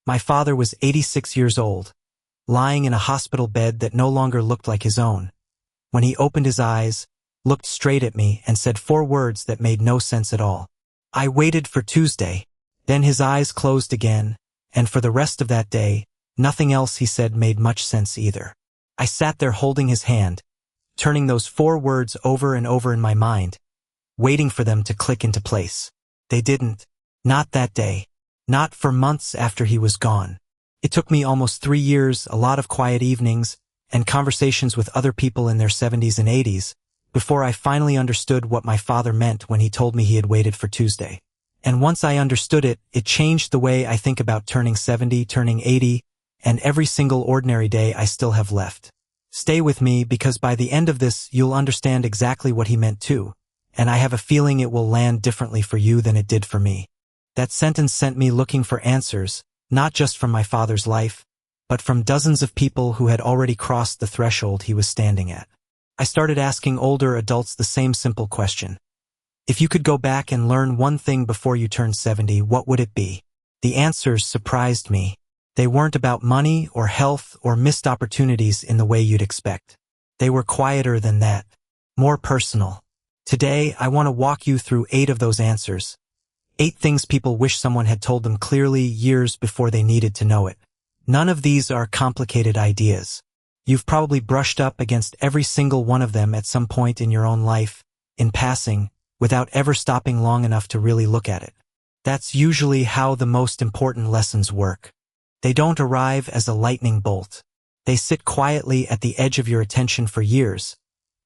My father was 86 years old, lying in a hospital bed that no longer looked like his own. When he opened his eyes, looked straight at me, and said 4 words that made no sense at all. I waited for Tuesday. Then his eyes closed again, and for the rest of that day, nothing else he said made much sense either. I sat there holding his hand, turning those 4 words over and over in my mind, waiting for them to click into place. They didn't. Not that day. Not for months after he was gone. It took me almost 3 years, a lot of quiet evenings, and conversations with other people in their 70s and 80s, before I finally understood what my father meant when he told me he had waited for Tuesday. And once I understood it, it changed the way I think about turning 70, turning 80, and every single ordinary day I still have left. Stay with me, because by the end of this, you'll understand exactly what he meant too, and I have a feeling it will land differently for you than it did for me. That sentence sent me looking for answers, not just from my father's life, but from dozens of people who had already crossed the threshold he was standing at. I started asking older adults the same simple question. If you could go back and learn one thing before you turned 70, what would it be? The answers surprised me. They weren't about money or health or missed opportunities in the way you'd expect. They were quieter than that, more personal. Today, I want to walk you through 8 of those answers. 8 things people wish someone had told them clearly years before they needed to know it. None of these are complicated ideas. You've probably brushed up against every single one of them at some point in your own life, in passing, without ever stopping long enough to really look at it. That's usually how the most important lessons work. They don't arrive as a lightning bolt. They sit quietly at the edge of your attention for years,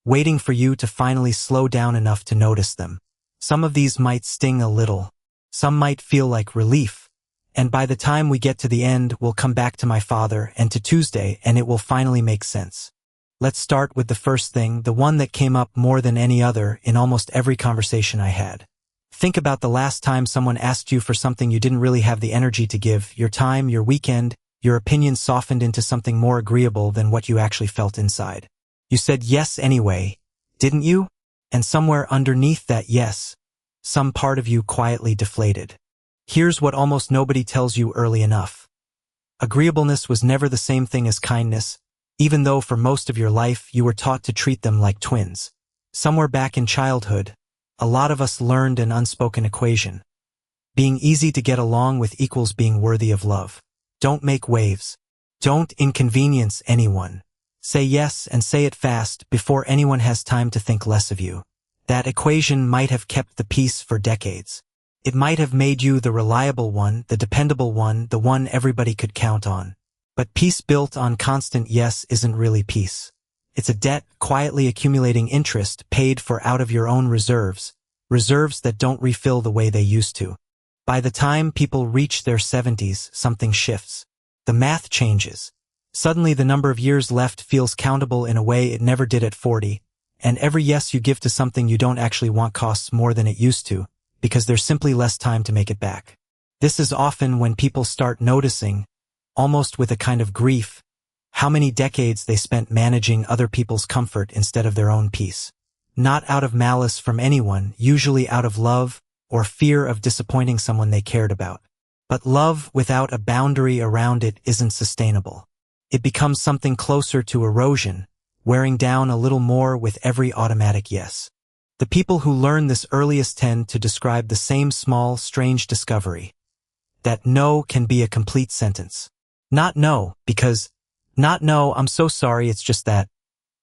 waiting for you to finally slow down enough to notice them. Some of these might sting a little. Some might feel like relief. And by the time we get to the end, we'll come back to my father and to Tuesday, and it will finally make sense. Let's start with the first thing, the one that came up more than any other in almost every conversation I had. Think about the last time someone asked you for something you didn't really have the energy to give, your time, your weekend, your opinion softened into something more agreeable than what you actually felt inside. You said yes anyway, didn't you? And somewhere underneath that yes, some part of you quietly deflated. Here's what almost nobody tells you early enough. Agreeableness was never the same thing as kindness, even though for most of your life you were taught to treat them like twins. Somewhere back in childhood, a lot of us learned an unspoken equation. Being easy to get along with equals being worthy of love. Don't make waves. Don't inconvenience anyone. Say yes and say it fast before anyone has time to think less of you. That equation might have kept the peace for decades. It might have made you the reliable one, the dependable one, the one everybody could count on. But peace built on constant yes isn't really peace. It's a debt, quietly accumulating interest paid for out of your own reserves that don't refill the way they used to. By the time people reach their 70s, something shifts. The math changes. Suddenly the number of years left feels countable in a way it never did at 40, and every yes you give to something you don't actually want costs more than it used to, because there's simply less time to make it back. This is often when people start noticing, almost with a kind of grief, how many decades they spent managing other people's comfort instead of their own peace. Not out of malice from anyone, usually out of love or fear of disappointing someone they cared about. But love without a boundary around it isn't sustainable. It becomes something closer to erosion, wearing down a little more with every automatic yes. The people who learn this earliest tend to describe the same small, strange discovery. That no can be a complete sentence. Not no, because not no, I'm so sorry, it's just that.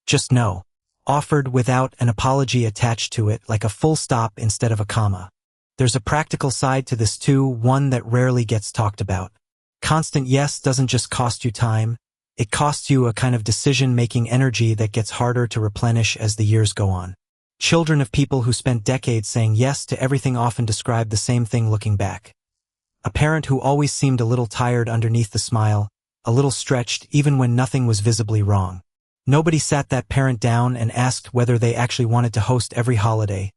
Just no. Offered without an apology attached to it, like a full stop instead of a comma. There's a practical side to this too, one that rarely gets talked about. Constant yes doesn't just cost you time, it costs you a kind of decision-making energy that gets harder to replenish as the years go on. Children of people who spent decades saying yes to everything often describe the same thing looking back. A parent who always seemed a little tired underneath the smile, a little stretched even when nothing was visibly wrong. Nobody sat that parent down and asked whether they actually wanted to host every holiday,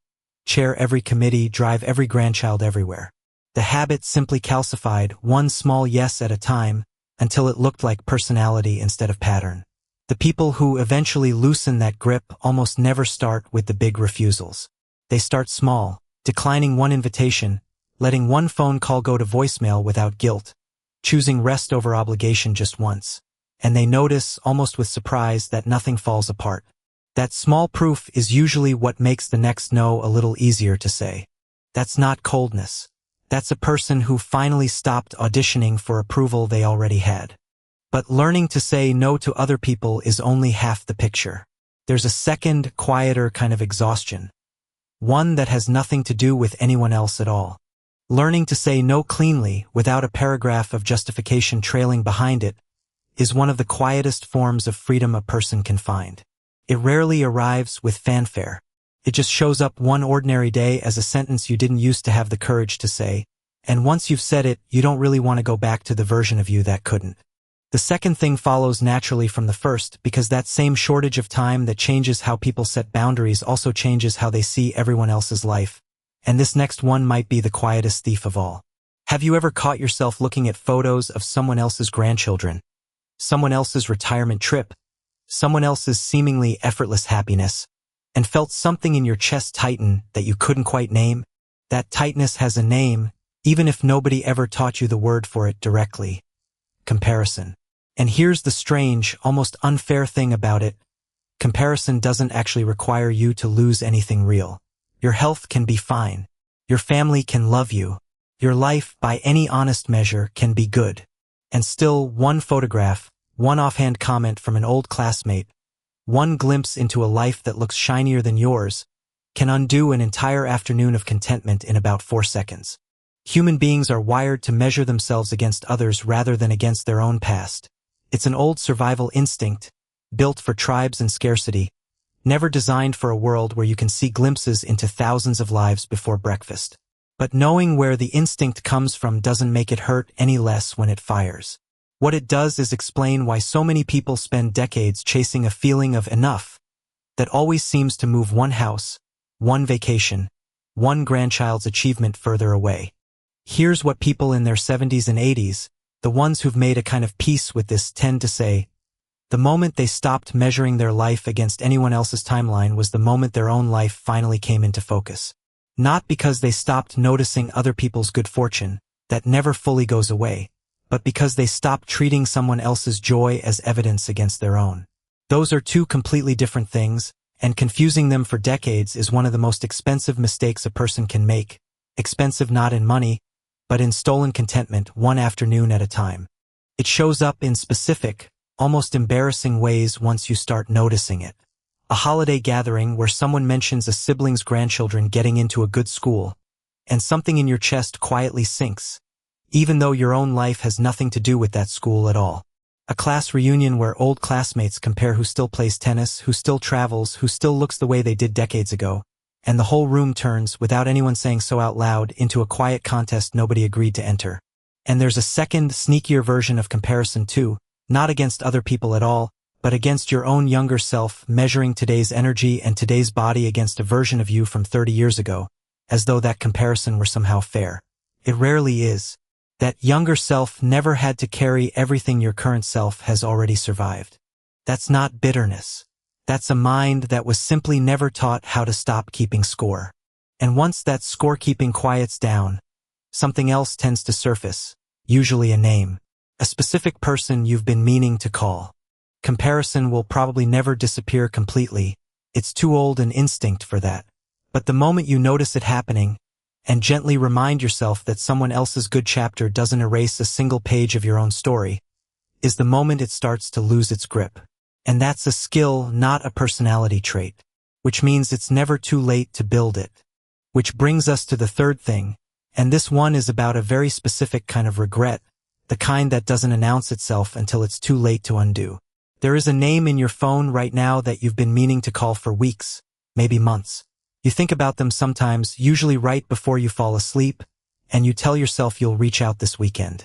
chair every committee, drive every grandchild everywhere. The habit simply calcified, one small yes at a time, until it looked like personality instead of pattern. The people who eventually loosen that grip almost never start with the big refusals. They start small, declining one invitation, letting one phone call go to voicemail without guilt, choosing rest over obligation just once. And they notice, almost with surprise, that nothing falls apart. That small proof is usually what makes the next no a little easier to say. That's not coldness. That's a person who finally stopped auditioning for approval they already had. But learning to say no to other people is only half the picture. There's a second, quieter kind of exhaustion. One that has nothing to do with anyone else at all. Learning to say no cleanly, without a paragraph of justification trailing behind it, is one of the quietest forms of freedom a person can find. It rarely arrives with fanfare. It just shows up one ordinary day as a sentence you didn't used to have the courage to say, and once you've said it, you don't really want to go back to the version of you that couldn't. The second thing follows naturally from the first, because that same shortage of time that changes how people set boundaries also changes how they see everyone else's life. And this next one might be the quietest thief of all. Have you ever caught yourself looking at photos of someone else's grandchildren, someone else's retirement trip, someone else's seemingly effortless happiness, and felt something in your chest tighten that you couldn't quite name? That tightness has a name, even if nobody ever taught you the word for it directly. Comparison. And here's the strange, almost unfair thing about it. Comparison doesn't actually require you to lose anything real. Your health can be fine. Your family can love you. Your life, by any honest measure, can be good. And still, one photograph, one offhand comment from an old classmate, one glimpse into a life that looks shinier than yours, can undo an entire afternoon of contentment in about 4 seconds. Human beings are wired to measure themselves against others rather than against their own past. It's an old survival instinct, built for tribes and scarcity, never designed for a world where you can see glimpses into thousands of lives before breakfast. But knowing where the instinct comes from doesn't make it hurt any less when it fires. What it does is explain why so many people spend decades chasing a feeling of enough that always seems to move one house, one vacation, one grandchild's achievement further away. Here's what people in their 70s and 80s, the ones who've made a kind of peace with this, tend to say. The moment they stopped measuring their life against anyone else's timeline was the moment their own life finally came into focus. Not because they stopped noticing other people's good fortune, that never fully goes away, but because they stopped treating someone else's joy as evidence against their own. Those are two completely different things, and confusing them for decades is one of the most expensive mistakes a person can make. Expensive not in money, but in stolen contentment, one afternoon at a time. It shows up in specific, almost embarrassing ways once you start noticing it. A holiday gathering where someone mentions a sibling's grandchildren getting into a good school, and something in your chest quietly sinks, even though your own life has nothing to do with that school at all. A class reunion where old classmates compare who still plays tennis, who still travels, who still looks the way they did decades ago, and the whole room turns, without anyone saying so out loud, into a quiet contest nobody agreed to enter. And there's a second, sneakier version of comparison too, not against other people at all, but against your own younger self, measuring today's energy and today's body against a version of you from 30 years ago, as though that comparison were somehow fair. It rarely is. That younger self never had to carry everything your current self has already survived. That's not bitterness. That's a mind that was simply never taught how to stop keeping score. And once that scorekeeping quiets down, something else tends to surface, usually a name, a specific person you've been meaning to call. Comparison will probably never disappear completely. It's too old an instinct for that. But the moment you notice it happening, and gently remind yourself that someone else's good chapter doesn't erase a single page of your own story, is the moment it starts to lose its grip. And that's a skill, not a personality trait, which means it's never too late to build it. Which brings us to the third thing, and this one is about a very specific kind of regret, the kind that doesn't announce itself until it's too late to undo. There is a name in your phone right now that you've been meaning to call for weeks, maybe months. You think about them sometimes, usually right before you fall asleep, and you tell yourself you'll reach out this weekend.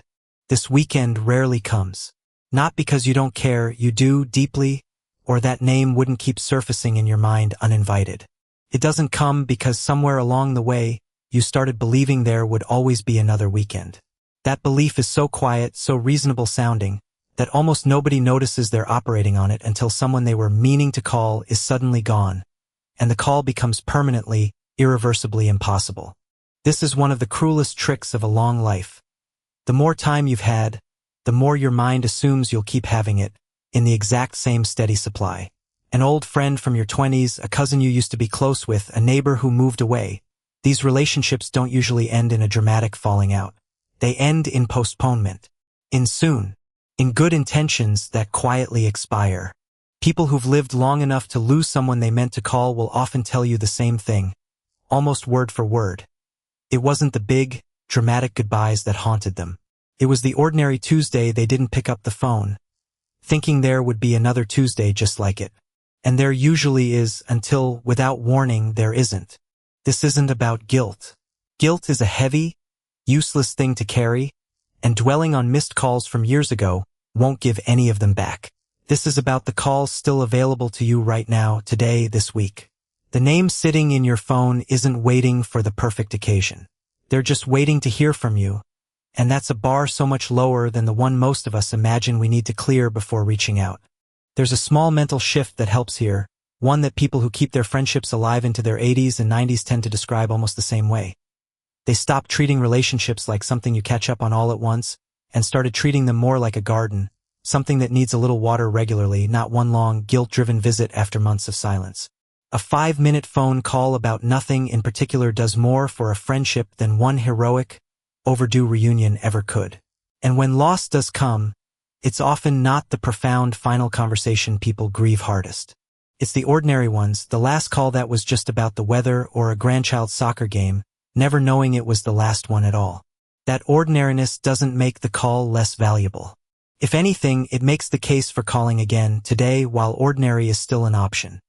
This weekend rarely comes. Not because you don't care, you do, deeply, or that name wouldn't keep surfacing in your mind uninvited. It doesn't come because somewhere along the way, you started believing there would always be another weekend. That belief is so quiet, so reasonable sounding, that almost nobody notices they're operating on it until someone they were meaning to call is suddenly gone, and the call becomes permanently, irreversibly impossible. This is one of the cruelest tricks of a long life. The more time you've had, the more your mind assumes you'll keep having it, in the exact same steady supply. An old friend from your 20s, a cousin you used to be close with, a neighbor who moved away. These relationships don't usually end in a dramatic falling out. They end in postponement. In soon. In good intentions that quietly expire. People who've lived long enough to lose someone they meant to call will often tell you the same thing, almost word for word. It wasn't the big, dramatic goodbyes that haunted them. It was the ordinary Tuesday they didn't pick up the phone, thinking there would be another Tuesday just like it. And there usually is until, without warning, there isn't. This isn't about guilt. Guilt is a heavy, useless thing to carry, and dwelling on missed calls from years ago won't give any of them back. This is about the calls still available to you right now, today, this week. The name sitting in your phone isn't waiting for the perfect occasion. They're just waiting to hear from you, and that's a bar so much lower than the one most of us imagine we need to clear before reaching out. There's a small mental shift that helps here, one that people who keep their friendships alive into their 80s and 90s tend to describe almost the same way. They stopped treating relationships like something you catch up on all at once, and started treating them more like a garden, something that needs a little water regularly, not one long, guilt-driven visit after months of silence. A 5-minute phone call about nothing in particular does more for a friendship than one heroic, overdue reunion ever could. And when loss does come, it's often not the profound final conversation people grieve hardest. It's the ordinary ones, the last call that was just about the weather or a grandchild's soccer game, never knowing it was the last one at all. That ordinariness doesn't make the call less valuable. If anything, it makes the case for calling again today while ordinary is still an option.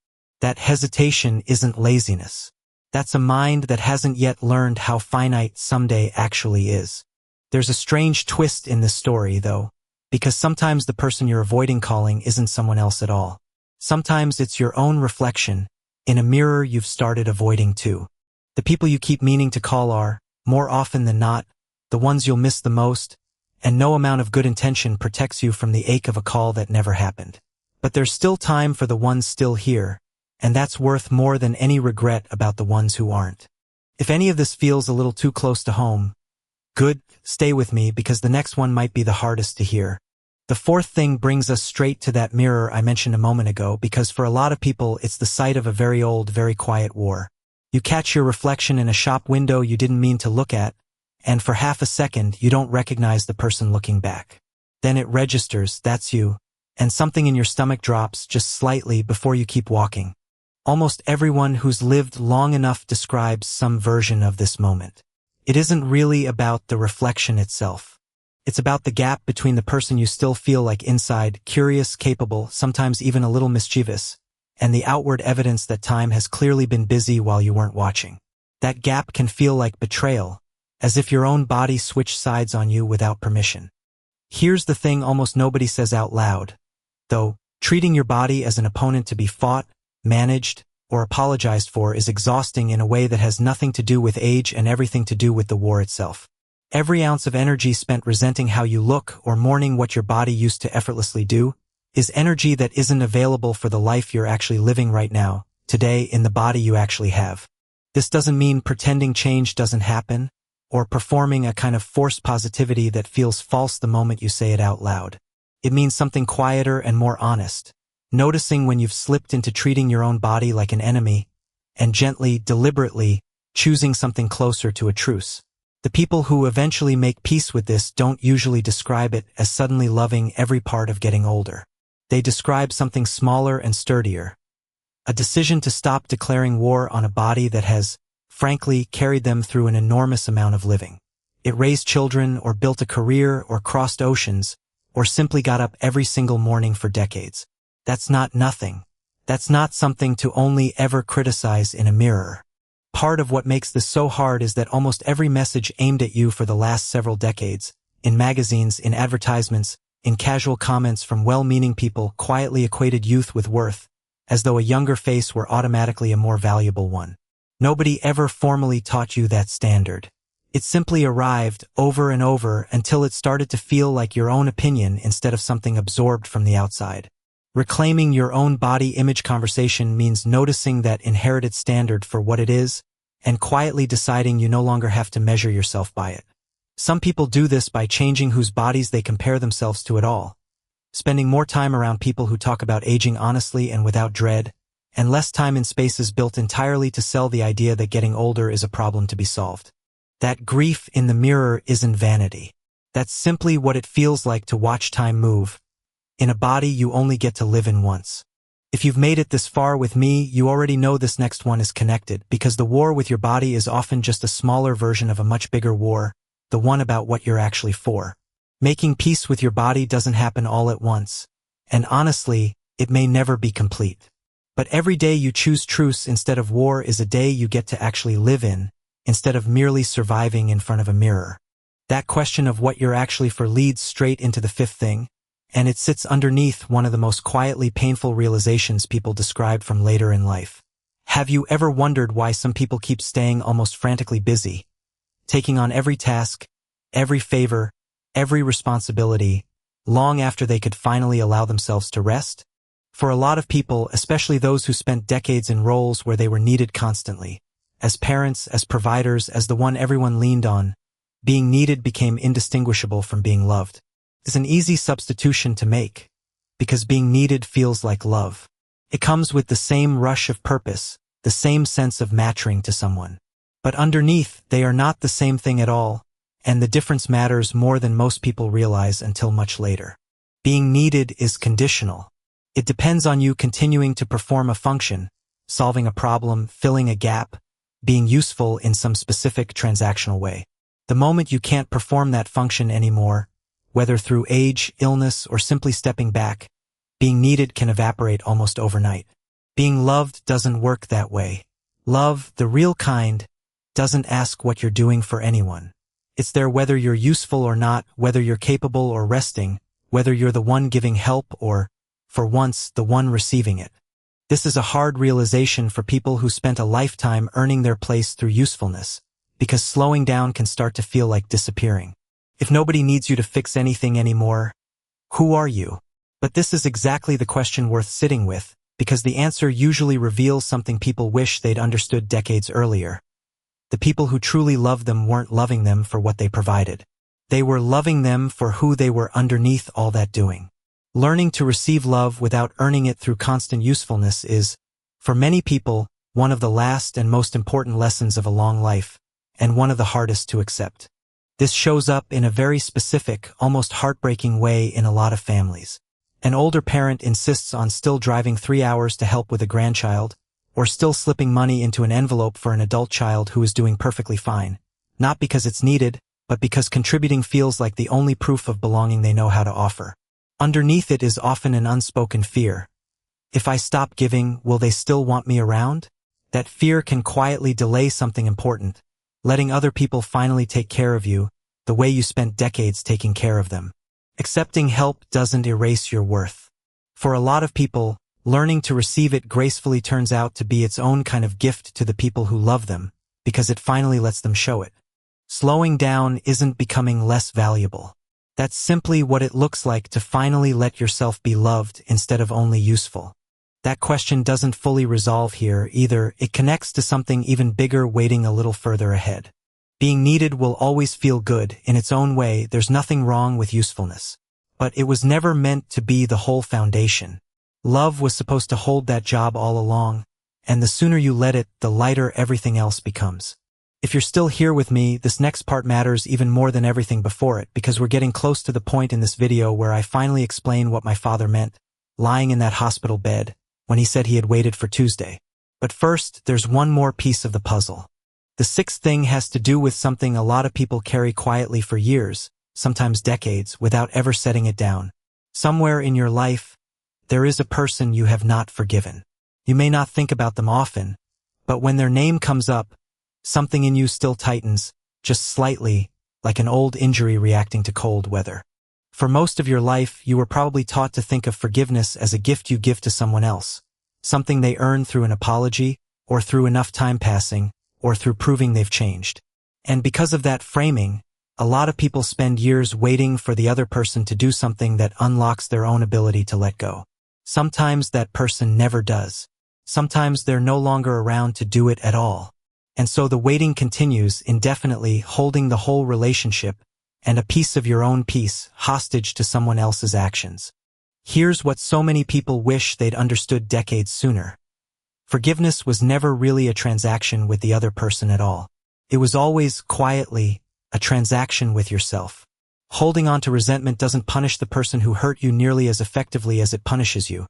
That hesitation isn't laziness. That's a mind that hasn't yet learned how finite someday actually is. There's a strange twist in this story, though, because sometimes the person you're avoiding calling isn't someone else at all. Sometimes it's your own reflection, in a mirror you've started avoiding too. The people you keep meaning to call are, more often than not, the ones you'll miss the most, and no amount of good intention protects you from the ache of a call that never happened. But there's still time for the ones still here, and that's worth more than any regret about the ones who aren't. If any of this feels a little too close to home, good, stay with me because the next one might be the hardest to hear. The fourth thing brings us straight to that mirror I mentioned a moment ago because for a lot of people it's the site of a very old, very quiet war. You catch your reflection in a shop window you didn't mean to look at, and for half a second you don't recognize the person looking back. Then it registers, that's you, and something in your stomach drops just slightly before you keep walking. Almost everyone who's lived long enough describes some version of this moment. It isn't really about the reflection itself. It's about the gap between the person you still feel like inside, curious, capable, sometimes even a little mischievous, and the outward evidence that time has clearly been busy while you weren't watching. That gap can feel like betrayal, as if your own body switched sides on you without permission. Here's the thing almost nobody says out loud, though: treating your body as an opponent to be fought, managed, or apologized for is exhausting in a way that has nothing to do with age and everything to do with the war itself. Every ounce of energy spent resenting how you look or mourning what your body used to effortlessly do is energy that isn't available for the life you're actually living right now, today, in the body you actually have. This doesn't mean pretending change doesn't happen, or performing a kind of forced positivity that feels false the moment you say it out loud. It means something quieter and more honest. Noticing when you've slipped into treating your own body like an enemy, and gently, deliberately, choosing something closer to a truce. The people who eventually make peace with this don't usually describe it as suddenly loving every part of getting older. They describe something smaller and sturdier. A decision to stop declaring war on a body that has, frankly, carried them through an enormous amount of living. It raised children, or built a career, or crossed oceans, or simply got up every single morning for decades. That's not nothing. That's not something to only ever criticize in a mirror. Part of what makes this so hard is that almost every message aimed at you for the last several decades, in magazines, in advertisements, in casual comments from well-meaning people, quietly equated youth with worth, as though a younger face were automatically a more valuable one. Nobody ever formally taught you that standard. It simply arrived over and over until it started to feel like your own opinion instead of something absorbed from the outside. Reclaiming your own body image conversation means noticing that inherited standard for what it is, and quietly deciding you no longer have to measure yourself by it. Some people do this by changing whose bodies they compare themselves to at all, spending more time around people who talk about aging honestly and without dread, and less time in spaces built entirely to sell the idea that getting older is a problem to be solved. That grief in the mirror isn't vanity. That's simply what it feels like to watch time move, in a body you only get to live in once. If you've made it this far with me, you already know this next one is connected, because the war with your body is often just a smaller version of a much bigger war, the one about what you're actually for. Making peace with your body doesn't happen all at once, and honestly, it may never be complete. But every day you choose truce instead of war is a day you get to actually live in, instead of merely surviving in front of a mirror. That question of what you're actually for leads straight into the fifth thing, and it sits underneath one of the most quietly painful realizations people describe from later in life. Have you ever wondered why some people keep staying almost frantically busy, taking on every task, every favor, every responsibility, long after they could finally allow themselves to rest? For a lot of people, especially those who spent decades in roles where they were needed constantly, as parents, as providers, as the one everyone leaned on, being needed became indistinguishable from being loved. It's an easy substitution to make, because being needed feels like love. It comes with the same rush of purpose, the same sense of matching to someone. But underneath, they are not the same thing at all, and the difference matters more than most people realize until much later. Being needed is conditional. It depends on you continuing to perform a function, solving a problem, filling a gap, being useful in some specific transactional way. The moment you can't perform that function anymore, whether through age, illness, or simply stepping back, being needed can evaporate almost overnight. Being loved doesn't work that way. Love, the real kind, doesn't ask what you're doing for anyone. It's there whether you're useful or not, whether you're capable or resting, whether you're the one giving help or, for once, the one receiving it. This is a hard realization for people who spent a lifetime earning their place through usefulness, because slowing down can start to feel like disappearing. If nobody needs you to fix anything anymore, who are you? But this is exactly the question worth sitting with, because the answer usually reveals something people wish they'd understood decades earlier. The people who truly loved them weren't loving them for what they provided. They were loving them for who they were underneath all that doing. Learning to receive love without earning it through constant usefulness is, for many people, one of the last and most important lessons of a long life, and one of the hardest to accept. This shows up in a very specific, almost heartbreaking way in a lot of families. An older parent insists on still driving 3 hours to help with a grandchild, or still slipping money into an envelope for an adult child who is doing perfectly fine, not because it's needed, but because contributing feels like the only proof of belonging they know how to offer. Underneath it is often an unspoken fear. If I stop giving, will they still want me around? That fear can quietly delay something important, letting other people finally take care of you, the way you spent decades taking care of them. Accepting help doesn't erase your worth. For a lot of people, learning to receive it gracefully turns out to be its own kind of gift to the people who love them, because it finally lets them show it. Slowing down isn't becoming less valuable. That's simply what it looks like to finally let yourself be loved instead of only useful. That question doesn't fully resolve here either. It connects to something even bigger waiting a little further ahead. Being needed will always feel good in its own way. There's nothing wrong with usefulness. But it was never meant to be the whole foundation. Love was supposed to hold that job all along, and the sooner you let it, the lighter everything else becomes. If you're still here with me, this next part matters even more than everything before it, because we're getting close to the point in this video where I finally explain what my father meant, lying in that hospital bed, when he said he had waited for Tuesday. But first, there's one more piece of the puzzle. The sixth thing has to do with something a lot of people carry quietly for years, sometimes decades, without ever setting it down. Somewhere in your life, there is a person you have not forgiven. You may not think about them often, but when their name comes up, something in you still tightens, just slightly, like an old injury reacting to cold weather. For most of your life, you were probably taught to think of forgiveness as a gift you give to someone else, something they earn through an apology, or through enough time passing, or through proving they've changed. And because of that framing, a lot of people spend years waiting for the other person to do something that unlocks their own ability to let go. Sometimes that person never does. Sometimes they're no longer around to do it at all. And so the waiting continues indefinitely, holding the whole relationship and a piece of your own peace hostage to someone else's actions. Here's what so many people wish they'd understood decades sooner. Forgiveness was never really a transaction with the other person at all. It was always, quietly, a transaction with yourself. Holding on to resentment doesn't punish the person who hurt you nearly as effectively as it punishes you,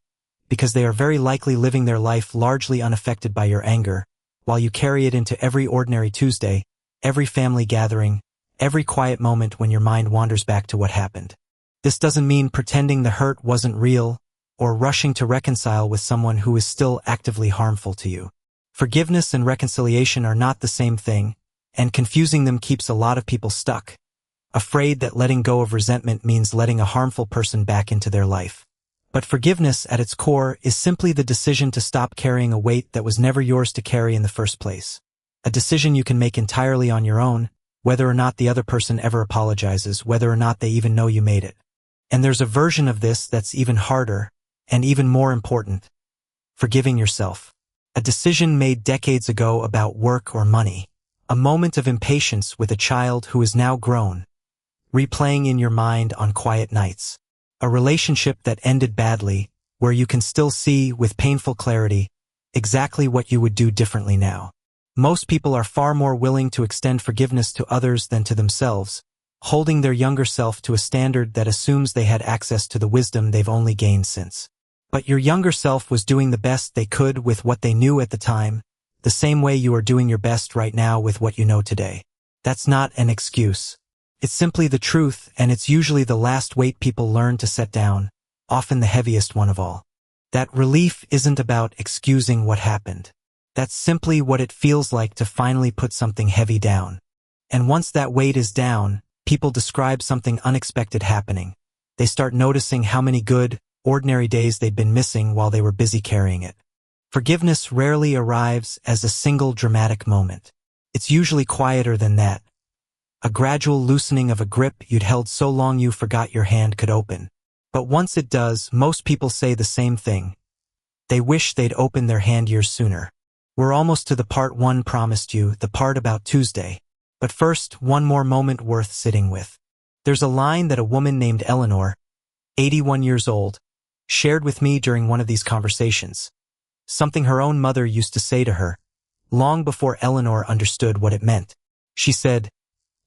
because they are very likely living their life largely unaffected by your anger, while you carry it into every ordinary Tuesday, every family gathering, every quiet moment when your mind wanders back to what happened. This doesn't mean pretending the hurt wasn't real, or rushing to reconcile with someone who is still actively harmful to you. Forgiveness and reconciliation are not the same thing, and confusing them keeps a lot of people stuck, afraid that letting go of resentment means letting a harmful person back into their life. But forgiveness, at its core, is simply the decision to stop carrying a weight that was never yours to carry in the first place. A decision you can make entirely on your own, whether or not the other person ever apologizes, whether or not they even know you made it. And there's a version of this that's even harder, and even more important. Forgiving yourself. A decision made decades ago about work or money. A moment of impatience with a child who is now grown, replaying in your mind on quiet nights. A relationship that ended badly, where you can still see, with painful clarity, exactly what you would do differently now. Most people are far more willing to extend forgiveness to others than to themselves, holding their younger self to a standard that assumes they had access to the wisdom they've only gained since. But your younger self was doing the best they could with what they knew at the time, the same way you are doing your best right now with what you know today. That's not an excuse. It's simply the truth, and it's usually the last weight people learn to set down, often the heaviest one of all. That relief isn't about excusing what happened. That's simply what it feels like to finally put something heavy down. And once that weight is down, people describe something unexpected happening. They start noticing how many good, ordinary days they'd been missing while they were busy carrying it. Forgiveness rarely arrives as a single dramatic moment. It's usually quieter than that. A gradual loosening of a grip you'd held so long you forgot your hand could open. But once it does, most people say the same thing. They wish they'd opened their hand years sooner. We're almost to the part one promised you, the part about Tuesday. But first, one more moment worth sitting with. There's a line that a woman named Eleanor, 81 years old, shared with me during one of these conversations. Something her own mother used to say to her, long before Eleanor understood what it meant. She said,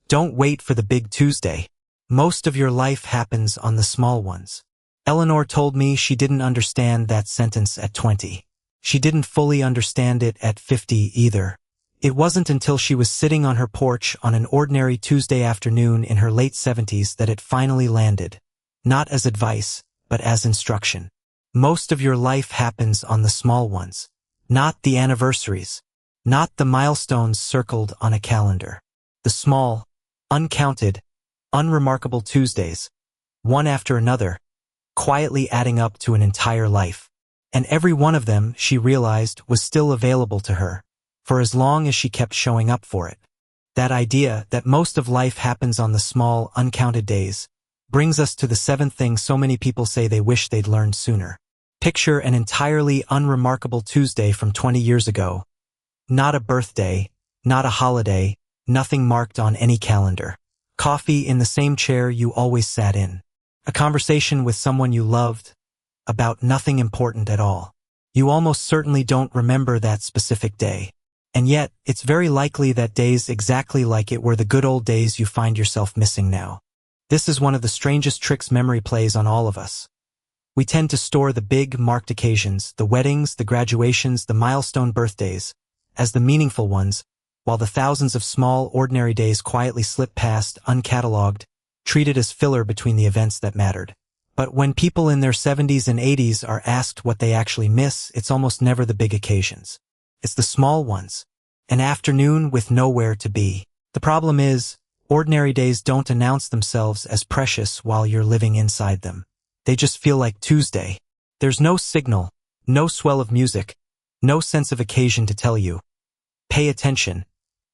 "Don't wait for the big Tuesday. Most of your life happens on the small ones." Eleanor told me she didn't understand that sentence at 20. She didn't fully understand it at 50 either. It wasn't until she was sitting on her porch on an ordinary Tuesday afternoon in her late 70s that it finally landed. Not as advice, but as instruction. Most of your life happens on the small ones. Not the anniversaries. Not the milestones circled on a calendar. The small, uncounted, unremarkable Tuesdays, one after another, quietly adding up to an entire life. And every one of them, she realized, was still available to her, for as long as she kept showing up for it. That idea that most of life happens on the small, uncounted days brings us to the seventh thing so many people say they wish they'd learned sooner. Picture an entirely unremarkable Tuesday from 20 years ago. Not a birthday, not a holiday, nothing marked on any calendar. Coffee in the same chair you always sat in. A conversation with someone you loved, about nothing important at all. You almost certainly don't remember that specific day. And yet, it's very likely that day's exactly like it were the good old days you find yourself missing now. This is one of the strangest tricks memory plays on all of us. We tend to store the big, marked occasions, the weddings, the graduations, the milestone birthdays, as the meaningful ones, while the thousands of small, ordinary days quietly slip past, uncatalogued, treated as filler between the events that mattered. But when people in their 70s and 80s are asked what they actually miss, it's almost never the big occasions. It's the small ones. An afternoon with nowhere to be. The problem is, ordinary days don't announce themselves as precious while you're living inside them. They just feel like Tuesday. There's no signal, no swell of music, no sense of occasion to tell you, pay attention.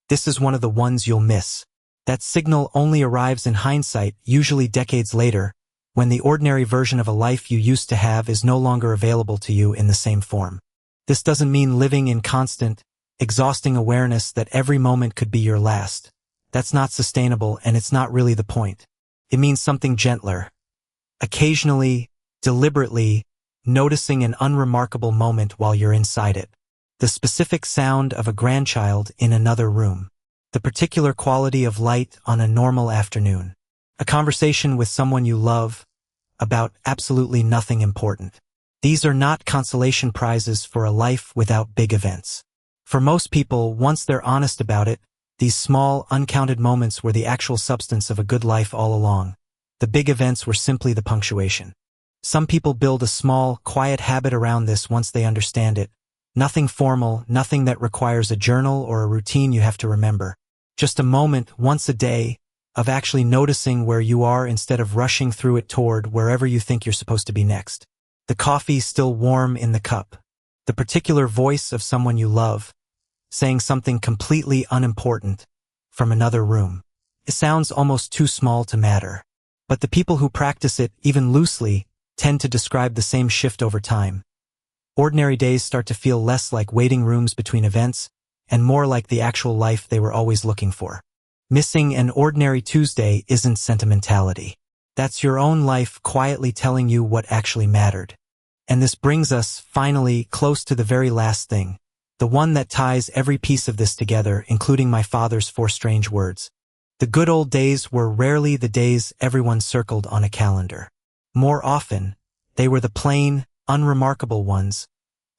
This is one of the ones you'll miss. That signal only arrives in hindsight, usually decades later, when the ordinary version of a life you used to have is no longer available to you in the same form. This doesn't mean living in constant, exhausting awareness that every moment could be your last. That's not sustainable, and it's not really the point. It means something gentler. Occasionally, deliberately, noticing an unremarkable moment while you're inside it. The specific sound of a grandchild in another room. The particular quality of light on a normal afternoon. A conversation with someone you love about absolutely nothing important. These are not consolation prizes for a life without big events. For most people, once they're honest about it, these small, uncounted moments were the actual substance of a good life all along. The big events were simply the punctuation. Some people build a small, quiet habit around this once they understand it. Nothing formal, nothing that requires a journal or a routine you have to remember. Just a moment, once a day, of actually noticing where you are instead of rushing through it toward wherever you think you're supposed to be next. The coffee still warm in the cup. The particular voice of someone you love, saying something completely unimportant from another room. It sounds almost too small to matter. But the people who practice it, even loosely, tend to describe the same shift over time. Ordinary days start to feel less like waiting rooms between events, and more like the actual life they were always looking for. Missing an ordinary Tuesday isn't sentimentality. That's your own life quietly telling you what actually mattered. And this brings us, finally, close to the very last thing, the one that ties every piece of this together, including my father's 4 strange words. The good old days were rarely the days everyone circled on a calendar. More often, they were the plain, unremarkable ones,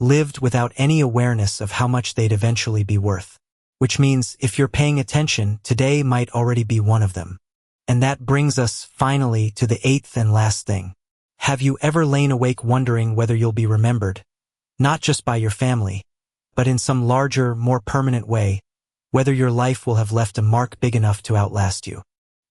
lived without any awareness of how much they'd eventually be worth. Which means, if you're paying attention, today might already be one of them. And that brings us, finally, to the 8th and last thing. Have you ever lain awake wondering whether you'll be remembered? Not just by your family, but in some larger, more permanent way, whether your life will have left a mark big enough to outlast you.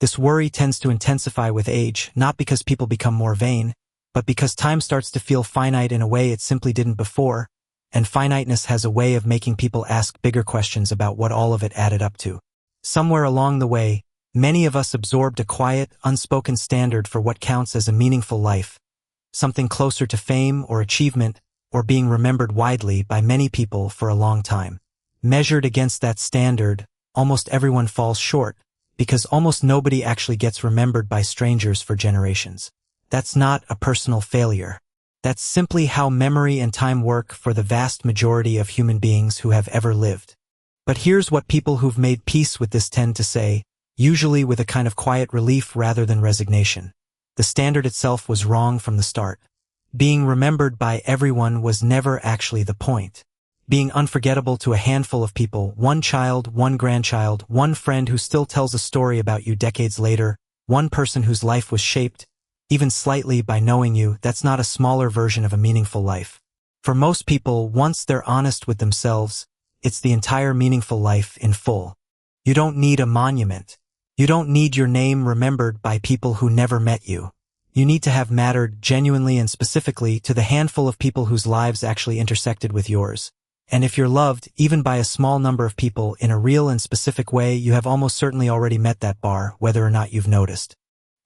This worry tends to intensify with age, not because people become more vain, but because time starts to feel finite in a way it simply didn't before, and finiteness has a way of making people ask bigger questions about what all of it added up to. Somewhere along the way, many of us absorbed a quiet, unspoken standard for what counts as a meaningful life, something closer to fame or achievement, or being remembered widely by many people for a long time. Measured against that standard, almost everyone falls short, because almost nobody actually gets remembered by strangers for generations. That's not a personal failure. That's simply how memory and time work for the vast majority of human beings who have ever lived. But here's what people who've made peace with this tend to say, usually with a kind of quiet relief rather than resignation. The standard itself was wrong from the start. Being remembered by everyone was never actually the point. Being unforgettable to a handful of people, one child, one grandchild, one friend who still tells a story about you decades later, one person whose life was shaped, even slightly, by knowing you, that's not a smaller version of a meaningful life. For most people, once they're honest with themselves, it's the entire meaningful life in full. You don't need a monument. You don't need your name remembered by people who never met you. You need to have mattered genuinely and specifically to the handful of people whose lives actually intersected with yours. And if you're loved, even by a small number of people, in a real and specific way, you have almost certainly already met that bar, whether or not you've noticed.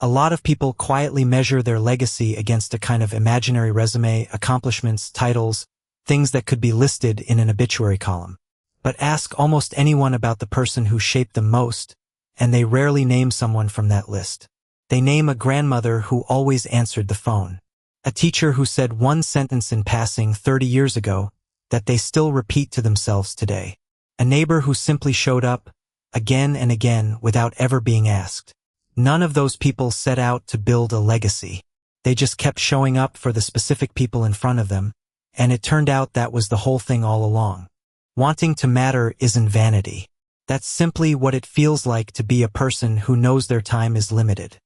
A lot of people quietly measure their legacy against a kind of imaginary resume, accomplishments, titles, things that could be listed in an obituary column. But ask almost anyone about the person who shaped them most, and they rarely name someone from that list. They name a grandmother who always answered the phone, a teacher who said one sentence in passing 30 years ago that they still repeat to themselves today, a neighbor who simply showed up again and again without ever being asked. None of those people set out to build a legacy. They just kept showing up for the specific people in front of them, and it turned out that was the whole thing all along. Wanting to matter isn't vanity. That's simply what it feels like to be a person who knows their time is limited.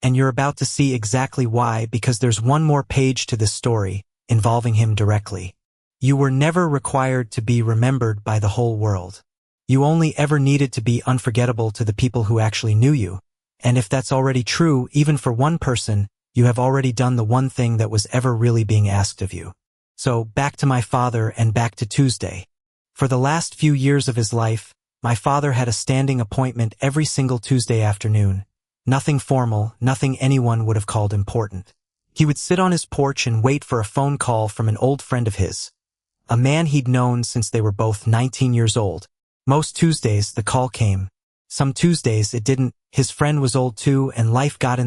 And you're about to see exactly why, because there's one more page to this story, involving him directly. You were never required to be remembered by the whole world. You only ever needed to be unforgettable to the people who actually knew you. And if that's already true, even for one person, you have already done the one thing that was ever really being asked of you. So, back to my father and back to Tuesday. For the last few years of his life, my father had a standing appointment every single Tuesday afternoon. Nothing formal, nothing anyone would have called important. He would sit on his porch and wait for a phone call from an old friend of his, a man he'd known since they were both 19 years old. Most Tuesdays, the call came. Some Tuesdays, it didn't. His friend was old too, and life got in the